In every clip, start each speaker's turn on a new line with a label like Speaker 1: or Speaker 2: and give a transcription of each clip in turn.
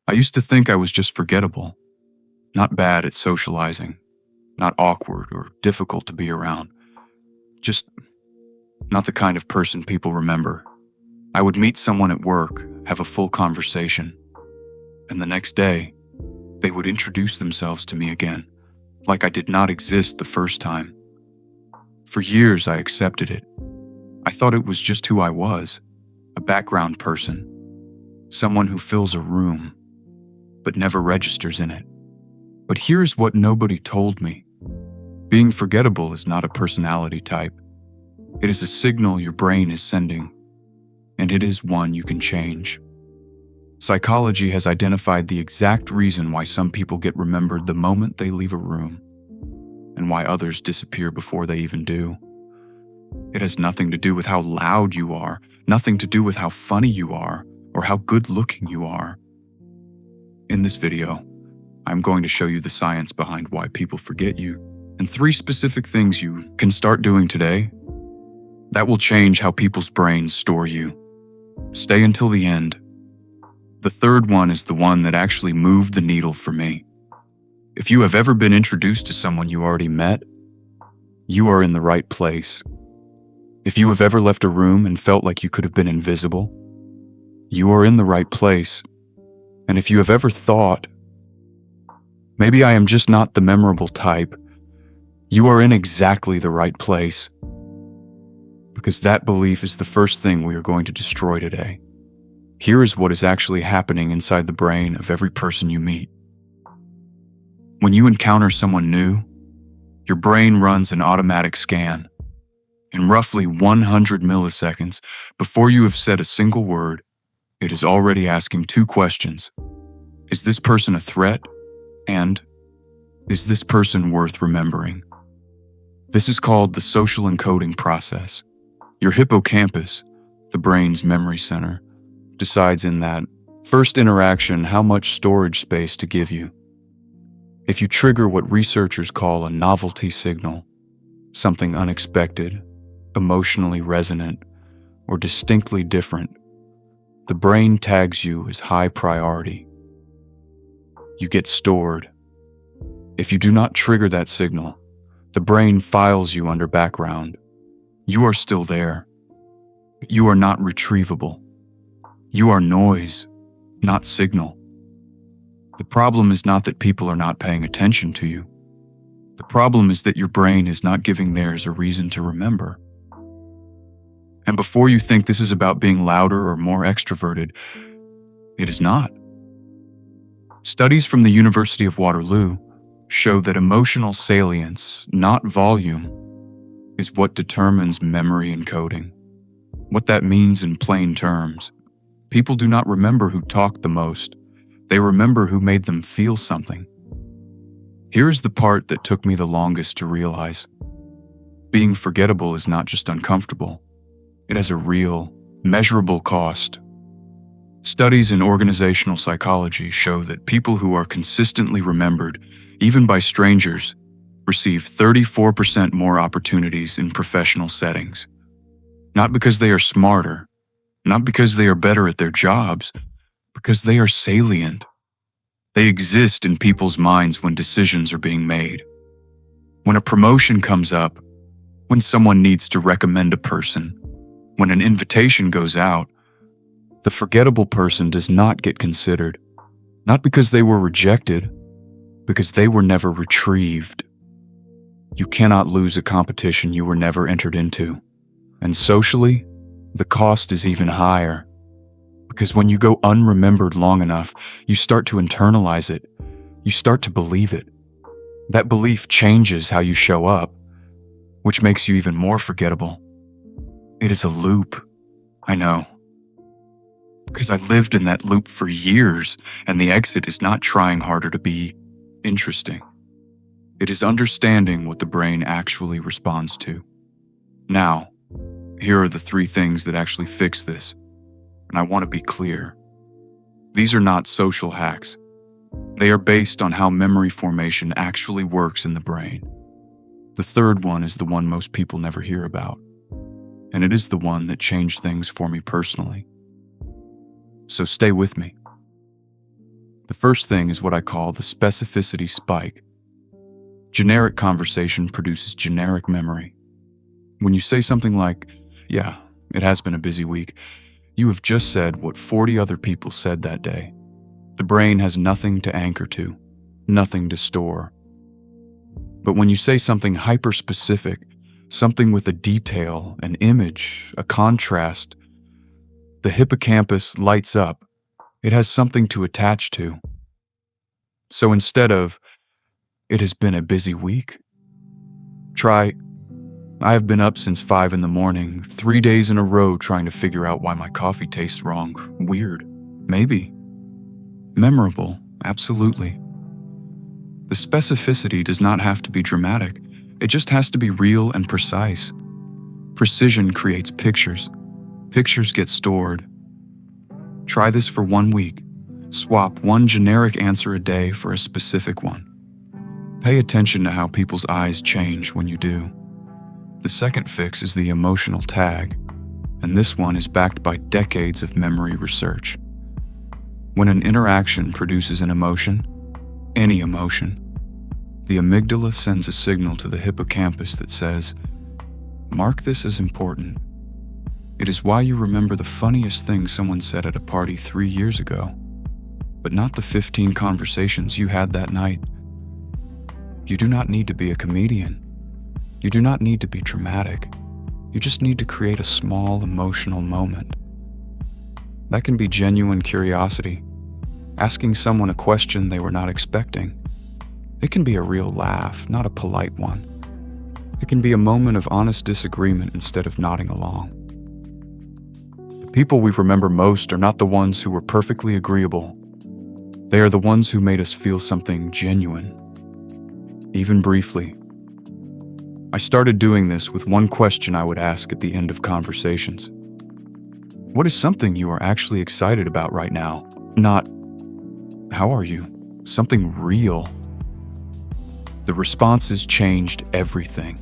Speaker 1: I used to think I was just forgettable, not bad at socializing, not awkward or difficult to be around, just not the kind of person people remember. I would meet someone at work, have a full conversation, and the next day, they would introduce themselves to me again, like I did not exist the first time. For years, I accepted it. I thought it was just who I was, a background person, someone who fills a room, but never registers in it. But here's what nobody told me. Being forgettable is not a personality type. It is a signal your brain is sending, and it is one you can change. Psychology has identified the exact reason why some people get remembered the moment they leave a room, and why others disappear before they even do. It has nothing to do with how loud you are, nothing to do with how funny you are, or how good-looking you are. In this video, I'm going to show you the science behind why people forget you, and 3 specific things you can start doing today that will change how people's brains store you. Stay until the end. The third one is the one that actually moved the needle for me. If you have ever been introduced to someone you already met, you are in the right place. If you have ever left a room and felt like you could have been invisible, you are in the right place. And if you have ever thought, maybe I am just not the memorable type, you are in exactly the right place. Because that belief is the first thing we are going to destroy today. Here is what is actually happening inside the brain of every person you meet. When you encounter someone new, your brain runs an automatic scan. In roughly 100 milliseconds, before you have said a single word, it is already asking 2 questions. Is this person a threat? And is this person worth remembering? This is called the social encoding process. Your hippocampus, the brain's memory center, decides in that first interaction how much storage space to give you. If you trigger what researchers call a novelty signal, something unexpected, emotionally resonant, or distinctly different, the brain tags you as high priority. You get stored. If you do not trigger that signal, the brain files you under background. You are still there, but you are not retrievable. You are noise, not signal. The problem is not that people are not paying attention to you. The problem is that your brain is not giving theirs a reason to remember. And before you think this is about being louder or more extroverted, it is not. Studies from the University of Waterloo show that emotional salience, not volume, is what determines memory encoding. What that means in plain terms, people do not remember who talked the most. They remember who made them feel something. Here's the part that took me the longest to realize. Being forgettable is not just uncomfortable. It has a real, measurable cost. Studies in organizational psychology show that people who are consistently remembered, even by strangers, receive 34% more opportunities in professional settings. Not because they are smarter, not because they are better at their jobs, because they are salient. They exist in people's minds when decisions are being made. When a promotion comes up, when someone needs to recommend a person, when an invitation goes out, the forgettable person does not get considered, not because they were rejected, because they were never retrieved. You cannot lose a competition you were never entered into. And socially, the cost is even higher. Because when you go unremembered long enough, you start to internalize it. You start to believe it. That belief changes how you show up, which makes you even more forgettable. It is a loop, I know. Because I lived in that loop for years, and the exit is not trying harder to be interesting. It is understanding what the brain actually responds to. Now, here are the 3 things that actually fix this, and I want to be clear. These are not social hacks. They are based on how memory formation actually works in the brain. The third one is the one most people never hear about, and it is the one that changed things for me personally. So stay with me. The first thing is what I call the specificity spike. Generic conversation produces generic memory. When you say something like, "Yeah, it has been a busy week," you have just said what 40 other people said that day. The brain has nothing to anchor to, nothing to store. But when you say something hyper-specific, something with a detail, an image, a contrast, the hippocampus lights up. It has something to attach to. So instead of, "It has been a busy week," try, "I have been up since 5 in the morning, 3 days in a row trying to figure out why my coffee tastes wrong. Weird. Maybe. Memorable. Absolutely." The specificity does not have to be dramatic. It just has to be real and precise. Precision creates pictures. Pictures get stored. Try this for 1 week. Swap one generic answer a day for a specific one. Pay attention to how people's eyes change when you do. The second fix is the emotional tag, and this one is backed by decades of memory research. When an interaction produces an emotion, any emotion, the amygdala sends a signal to the hippocampus that says, "Mark this as important. It is why you remember the funniest thing someone said at a party 3 years ago, but not the 15 conversations you had that night." You do not need to be a comedian. You do not need to be dramatic. You just need to create a small emotional moment. That can be genuine curiosity, asking someone a question they were not expecting. It can be a real laugh, not a polite one. It can be a moment of honest disagreement instead of nodding along. The people we remember most are not the ones who were perfectly agreeable. They are the ones who made us feel something genuine, even briefly. I started doing this with one question I would ask at the end of conversations. What is something you are actually excited about right now? Not, "How are you?" Something real. The responses changed everything.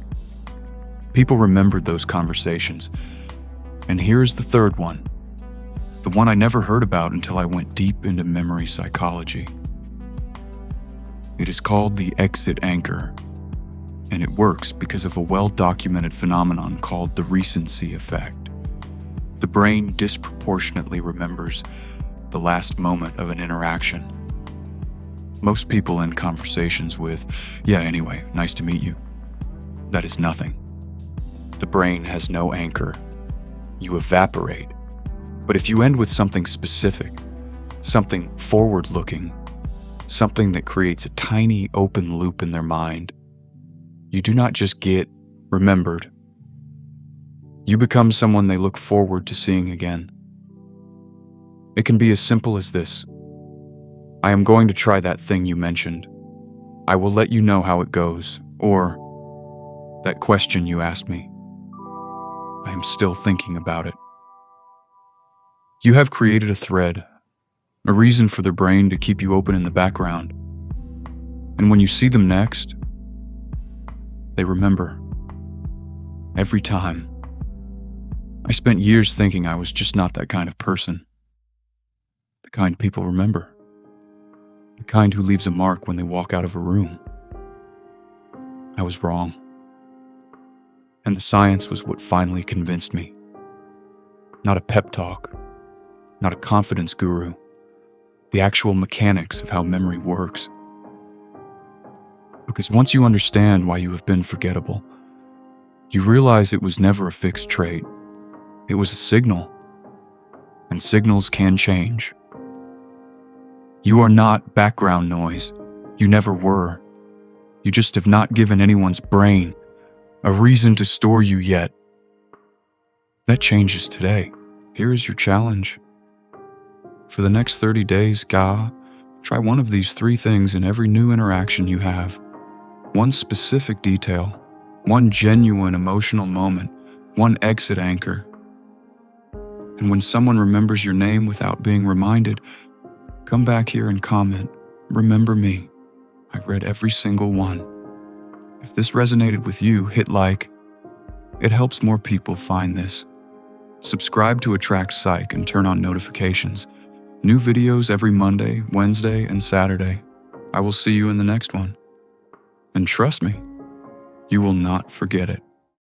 Speaker 1: People remembered those conversations. And here's the third one, the one I never heard about until I went deep into memory psychology. It is called the exit anchor, and it works because of a well-documented phenomenon called the recency effect. The brain disproportionately remembers the last moment of an interaction. Most people end conversations with, "Yeah, anyway, nice to meet you." That is nothing. The brain has no anchor. You evaporate. But if you end with something specific, something forward-looking, something that creates a tiny open loop in their mind, you do not just get remembered. You become someone they look forward to seeing again. It can be as simple as this: "I am going to try that thing you mentioned. I will let you know how it goes." Or, "That question you asked me. I am still thinking about it." You have created a thread, a reason for their brain to keep you open in the background. And when you see them next, they remember. Every time. I spent years thinking I was just not that kind of person. The kind people remember. The kind who leaves a mark when they walk out of a room. I was wrong. And the science was what finally convinced me. Not a pep talk, not a confidence guru, the actual mechanics of how memory works. Because once you understand why you have been forgettable, you realize it was never a fixed trait. It was a signal, and signals can change. You are not background noise. You never were. You just have not given anyone's brain a reason to store you yet. That changes today. Here is your challenge. For the next 30 days, try one of these 3 things in every new interaction you have. One specific detail, one genuine emotional moment, one exit anchor. And when someone remembers your name without being reminded, come back here and comment, "Remember me. I read every single one." If this resonated with you, hit like. It helps more people find this. Subscribe to Attract Psych and turn on notifications. New videos every Monday, Wednesday, and Saturday. I will see you in the next one. And trust me, you will not forget it.